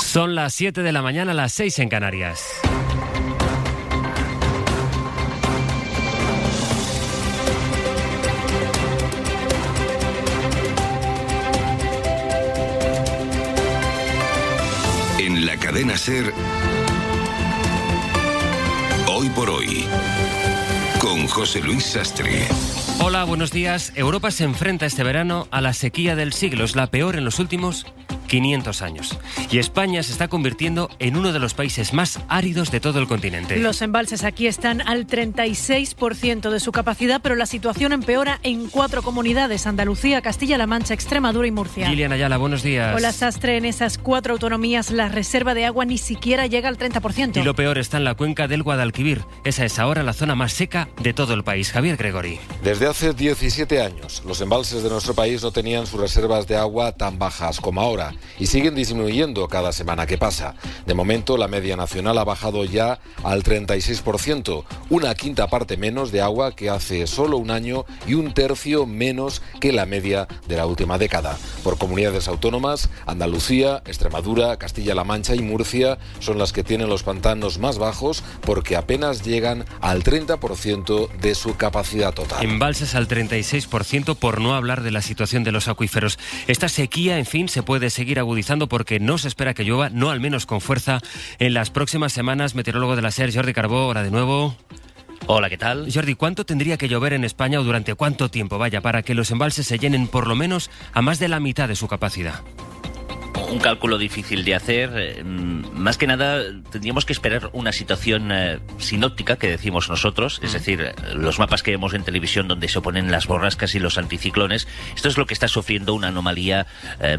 Son las 7 de la mañana, las 6 en Canarias. En la cadena SER, Hoy por Hoy, con José Luis Sastre. Hola, buenos días. Europa se enfrenta este verano a la sequía del siglo. Es la peor en los últimos 500 años. Y España se está convirtiendo en uno de los países más áridos de todo el continente. Los embalses aquí están al 36% de su capacidad, pero la situación empeora en 4 comunidades: Andalucía, Castilla-La Mancha, Extremadura y Murcia. Gillian Ayala, buenos días. Hola, Sastre. En esas 4 autonomías la reserva de agua ni siquiera llega al 30%. Y lo peor está en la cuenca del Guadalquivir. Esa es ahora la zona más seca de todo el país. Javier Gregori. Desde hace 17 años, los embalses de nuestro país no tenían sus reservas de agua tan bajas como ahora y siguen disminuyendo cada semana que pasa. De momento, la media nacional ha bajado ya al 36%, una quinta parte menos de agua que hace solo un año y un tercio menos que la media de la última década. Por comunidades autónomas, Andalucía, Extremadura, Castilla-La Mancha y Murcia son las que tienen los pantanos más bajos porque apenas llegan al 30% de su capacidad total. Embalses al 36%, por no hablar de la situación de los acuíferos. Esta sequía, en fin, se puede seguir agudizando porque no se espera que llueva, no al menos con fuerza, en las próximas semanas. Meteorólogo de la SER, Jordi Carbó, hola de nuevo. Hola, ¿qué tal? Jordi, ¿cuánto tendría que llover en España o durante cuánto tiempo, para que los embalses se llenen por lo menos a más de la mitad de su capacidad? Un cálculo difícil de hacer. Más que nada, tendríamos que esperar una situación sinóptica, que decimos nosotros, es decir, los mapas que vemos en televisión donde se oponen las borrascas y los anticiclones. Esto es lo que está sufriendo una anomalía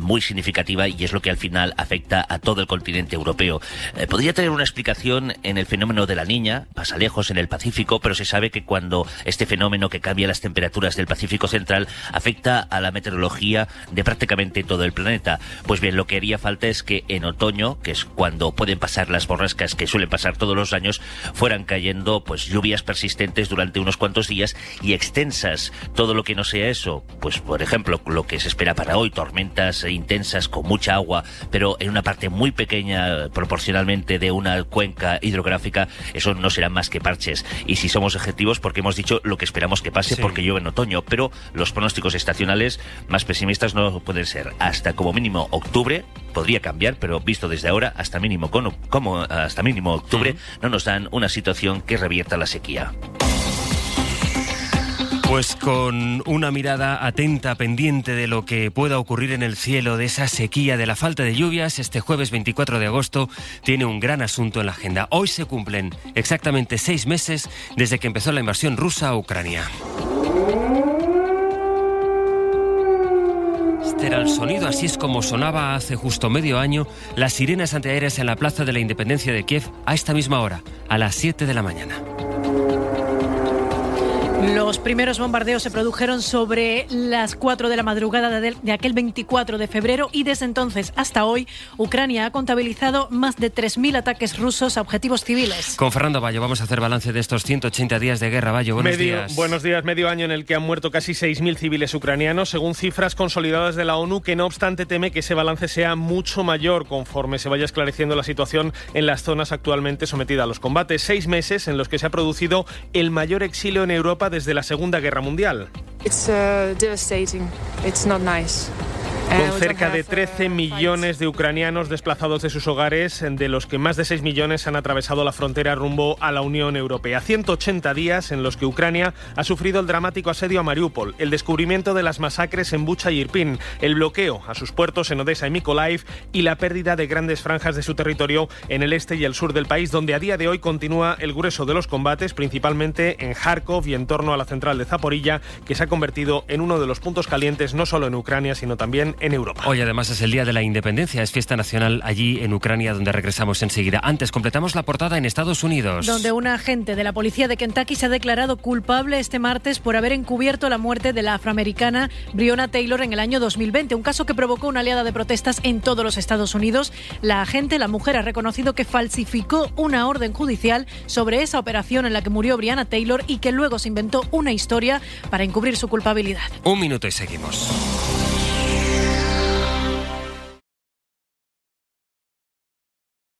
muy significativa y es lo que al final afecta a todo el continente europeo. Podría tener una explicación en el fenómeno de la Niña, pasa lejos en el Pacífico, pero se sabe que cuando este fenómeno que cambia las temperaturas del Pacífico Central afecta a la meteorología de prácticamente todo el planeta. Pues bien, lo que haría falta es que en otoño, que es cuando pueden pasar las borrascas que suelen pasar todos los años, fueran cayendo pues lluvias persistentes durante unos cuantos días y extensas. Todo lo que no sea eso, pues por ejemplo lo que se espera para hoy, tormentas intensas con mucha agua, pero en una parte muy pequeña proporcionalmente de una cuenca hidrográfica, eso no serán más que parches. Y si somos objetivos, porque hemos dicho lo que esperamos que pase, sí, porque llueve en otoño, pero los pronósticos estacionales más pesimistas no pueden ser. Hasta como mínimo octubre, podría cambiar, pero visto desde ahora, hasta mínimo hasta mínimo octubre, no nos dan una situación que revierta la sequía. Pues con una mirada atenta, pendiente de lo que pueda ocurrir en el cielo, de esa sequía, de la falta de lluvias, este jueves 24 de agosto tiene un gran asunto en la agenda. Hoy se cumplen exactamente 6 meses desde que empezó la invasión rusa a Ucrania. Este era el sonido, así es como sonaba hace justo medio año las sirenas antiaéreas en la Plaza de la Independencia de Kiev a esta misma hora, a las 7 de la mañana. Los primeros bombardeos se produjeron sobre las 4 de la madrugada de aquel 24 de febrero y desde entonces hasta hoy Ucrania ha contabilizado más de 3.000 ataques rusos a objetivos civiles. Con Fernando Bayo vamos a hacer balance de estos 180 días de guerra. Bayo, buenos días. Buenos días. Medio año en el que han muerto casi 6.000 civiles ucranianos, según cifras consolidadas de la ONU, que no obstante teme que ese balance sea mucho mayor conforme se vaya esclareciendo la situación en las zonas actualmente sometidas a los combates. 6 meses en los que se ha producido el mayor exilio en Europa desde la Segunda Guerra Mundial. It's devastating. It's not nice. Con cerca de 13 millones de ucranianos desplazados de sus hogares, de los que más de 6 millones han atravesado la frontera rumbo a la Unión Europea. 180 días en los que Ucrania ha sufrido el dramático asedio a Mariupol, el descubrimiento de las masacres en Bucha y Irpin, el bloqueo a sus puertos en Odessa y Mykolaiv y la pérdida de grandes franjas de su territorio en el este y el sur del país, donde a día de hoy continúa el grueso de los combates, principalmente en Kharkov y en torno a la central de Zaporilla, que se ha convertido en uno de los puntos calientes no solo en Ucrania, sino también en Europa. Hoy además es el Día de la Independencia, es fiesta nacional allí en Ucrania, donde regresamos enseguida. Antes completamos la portada en Estados Unidos, donde un agente de la policía de Kentucky se ha declarado culpable este martes por haber encubierto la muerte de la afroamericana Breonna Taylor en el año 2020, un caso que provocó una oleada de protestas en todos los Estados Unidos. La mujer, ha reconocido que falsificó una orden judicial sobre esa operación en la que murió Breonna Taylor y que luego se inventó una historia para encubrir su culpabilidad. 1 minuto y seguimos.